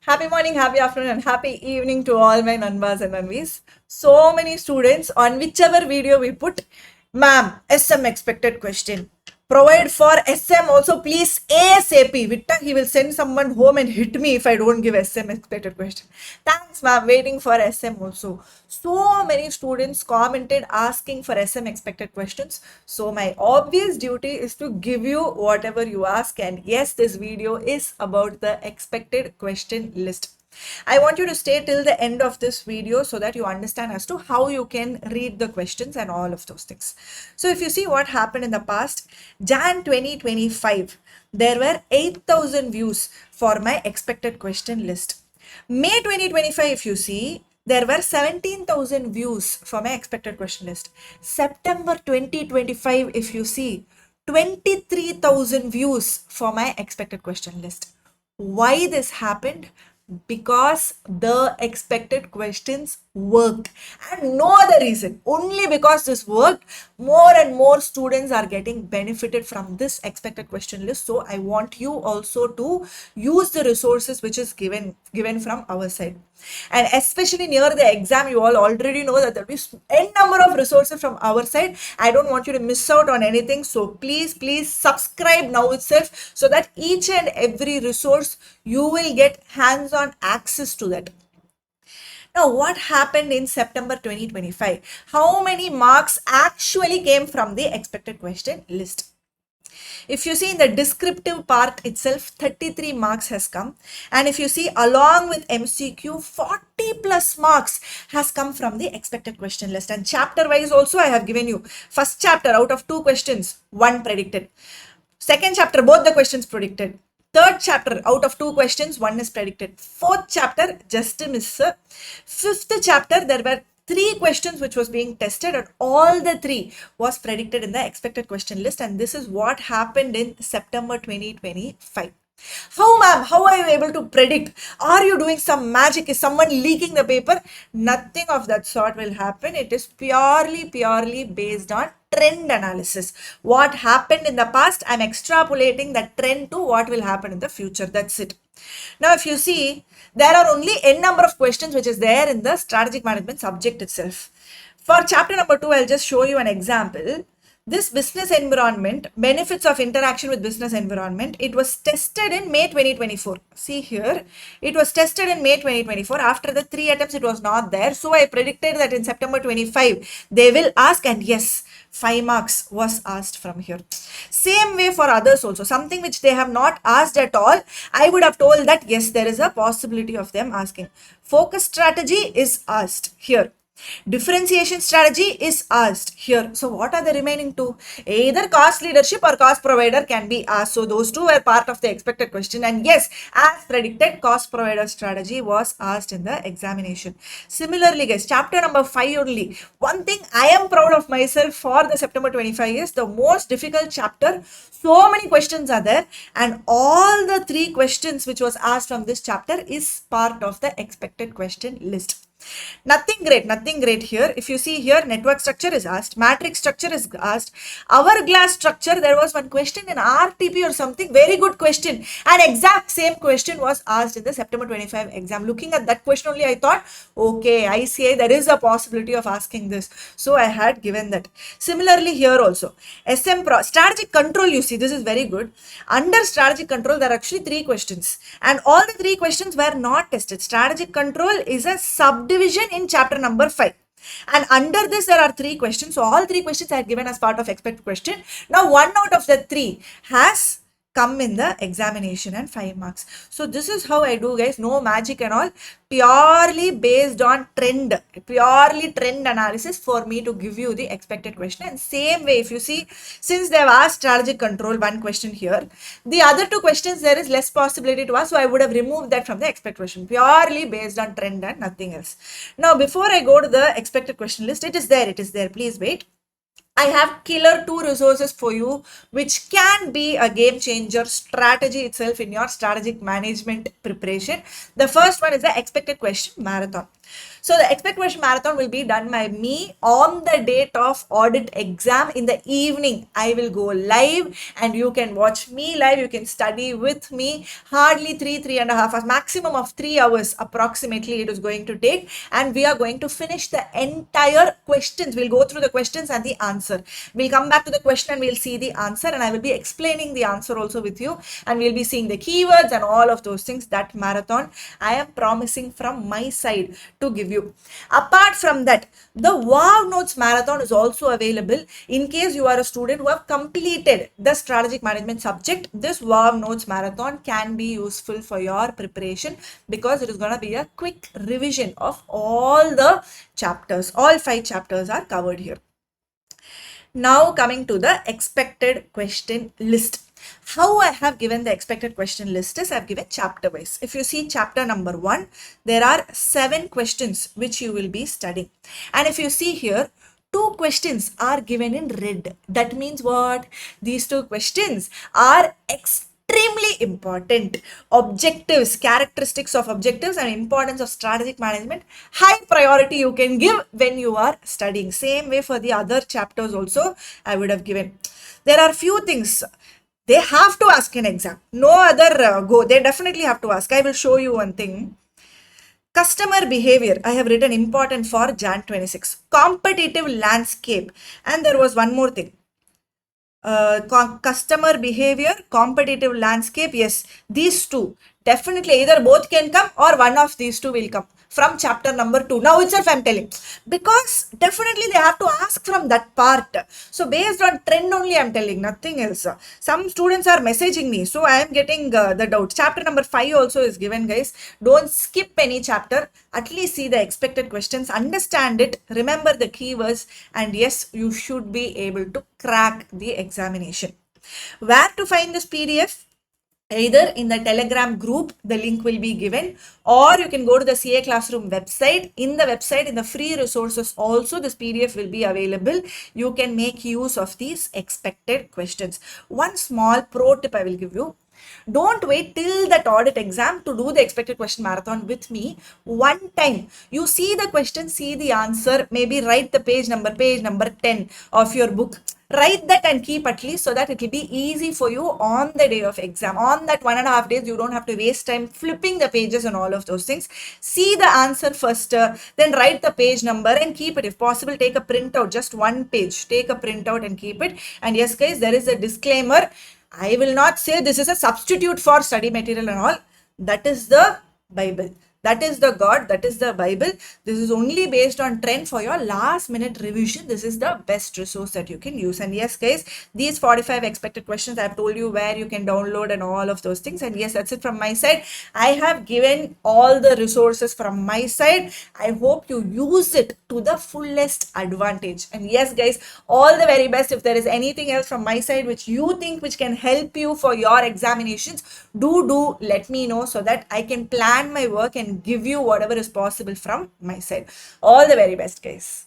Happy morning, happy afternoon, and happy evening to all my Nanbas and Nanvis. So many students on whichever video we put, ma'am, SM expected question. Provide for SM also, please, ASAP. Vitta, he will send someone home and hit me if I don't give SM expected question. Thanks, ma'am. Waiting for SM also. So many students commented asking for SM expected questions. So my obvious duty is to give you whatever you ask. And yes, this video is about the expected question list. I want you to stay till the end of this video so that you understand as to how you can read the questions and all of those things. So if you see what happened in the past, Jan 2025, there were 8,000 views for my expected question list. May 2025, if you see, there were 17,000 views for my expected question list. September 2025, if you see, 23,000 views for my expected question list. Why this happened? Because the expected questions worked and no other reason. Only because this worked, more and more students are getting benefited from this expected question list. So I want you also to use the resources which is given from our side. And especially near the exam, you all already know that there will be n number of resources from our side. I don't want you to miss out on anything. So please subscribe now itself so that each and every resource you will get hands-on access to that. Now, what happened in September 2025? How many marks actually came from the expected question list? If you see in the descriptive part itself, 33 marks has come. And if you see along with MCQ, 40 plus marks has come from the expected question list. And chapter wise also I have given you. First chapter out of 2 questions, 1 predicted. Second chapter, both the questions predicted. Third chapter, out of 2 questions, 1 is predicted. Fourth chapter, just a miss. Fifth chapter, there were 3 questions which was being tested and all the 3 was predicted in the expected question list, and this is what happened in September 2025. How, ma'am? How are you able to predict? Are you doing some magic? Is someone leaking the paper? Nothing of that sort will happen. It is purely based on trend analysis. What happened in the past, I'm extrapolating that trend to what will happen in the future. That's it. Now, if you see, there are only n number of questions which is there in the strategic management subject itself. For chapter number 2, I'll just show you an example. This business environment, benefits of interaction with business environment, it was tested in May 2024. See here, it was tested in May 2024. After the 3 attempts, it was not there. So I predicted that in September 25, they will ask, and yes, 5 marks was asked from here. Same way for others also. Something which they have not asked at all, I would have told that yes, there is a possibility of them asking. Focus strategy is asked here. Differentiation strategy is asked here. So what are the remaining 2? Either cost leadership or cost provider can be asked. So those 2 were part of the expected question. And yes, as predicted, cost provider strategy was asked in the examination. Similarly, guys, chapter number 5 only. One thing I am proud of myself for the September 25 is the most difficult chapter. So many questions are there. And all the 3 questions which was asked from this chapter is part of the expected question list. Nothing great here. If you see here, network structure is asked, matrix structure is asked, hourglass structure, there was one question in RTP or something, very good question, and exact same question was asked in the September 25 exam. Looking at that question only, I thought, okay, ICI, there is a possibility of asking this, so I had given that. Similarly here also, strategic control, you see, this is very good. Under strategic control, there are actually 3 questions, and all the 3 questions were not tested. Strategic control is a subdivision in chapter number 5. And under this, there are 3 questions. So all 3 questions I had given as part of expected question. Now, 1 out of the 3 has come in the examination and 5 marks. So this is how I do, guys. No magic and all. Purely based on trend. Purely trend analysis for me to give you the expected question. And same way, if you see, since they have asked strategic control, 1 question here. The other 2 questions, there is less possibility to ask. So I would have removed that from the expected question. Purely based on trend and nothing else. Now, before I go to the expected question list, it is there. Please wait. I have killer two resources for you, which can be a game changer strategy itself in your strategic management preparation. The first one is the expected question marathon. So the expected question marathon will be done by me on the date of audit exam in the evening. I will go live and you can watch me live. You can study with me. Hardly three and a half hours, maximum of 3 hours approximately it is going to take. And we are going to finish the entire questions. We'll go through the questions and the answer. We'll come back to the question and we'll see the answer, and I will be explaining the answer also with you, and we'll be seeing the keywords and all of those things. That marathon I am promising from my side to give you. Apart from that, the Wow Notes marathon is also available in case you are a student who have completed the strategic management subject. This Wow Notes marathon can be useful for your preparation because it is going to be a quick revision of all the chapters. All 5 chapters are covered here. Now coming to the expected question list. How I have given the expected question list is I have given chapter wise. If you see chapter number 1, there are 7 questions which you will be studying. And if you see here, 2 questions are given in red. That means what? These 2 questions are extremely important. Objectives, characteristics of objectives and importance of strategic management, high priority you can give when you are studying. Same way for the other chapters also I would have given. There are few things they have to ask in exam. No other go. They definitely have to ask. I will show you one thing. Customer behavior, I have written important for Jan 26. Competitive landscape. And there was one more thing. Customer behavior, competitive landscape. Yes, these 2. Definitely either both can come or one of these 2 will come from chapter number 2. Now itself I'm telling, because definitely they have to ask from that part. So based on trend only I'm telling, nothing else. Some students are messaging me, so I am getting the doubt. Chapter number 5 also is given, guys. Don't skip any chapter. At least see the expected questions, understand it, remember the keywords, and yes, you should be able to crack the examination. Where to find this PDF? Either in the Telegram group, the link will be given, or you can go to the CA Classroom website. In the website, in the free resources also, this PDF will be available. You can make use of these expected questions. One small pro tip I will give you. Don't wait till that audit exam to do the expected question marathon with me. One time you see the question, see the answer, maybe write the page number 10 of your book. Write that and keep at least, so that it will be easy for you on the day of exam. On that 1.5 days, you don't have to waste time flipping the pages and all of those things. See the answer first, then write the page number and keep it. If possible, take a printout, just one page. Take a printout and keep it. And yes, guys, there is a disclaimer. I will not say this is a substitute for study material and all. That is the Bible. That is the God, that is the Bible. This is only based on trend for your last minute revision. This is the best resource that you can use. And yes, guys, these 45 expected questions, I have told you where you can download and all of those things. And yes, that's it from my side. I have given all the resources from my side. I hope you use it to the fullest advantage. And yes, guys, all the very best. If there is anything else from my side which you think which can help you for your examinations, do let me know, so that I can plan my work and give you whatever is possible from my side. All the very best, guys.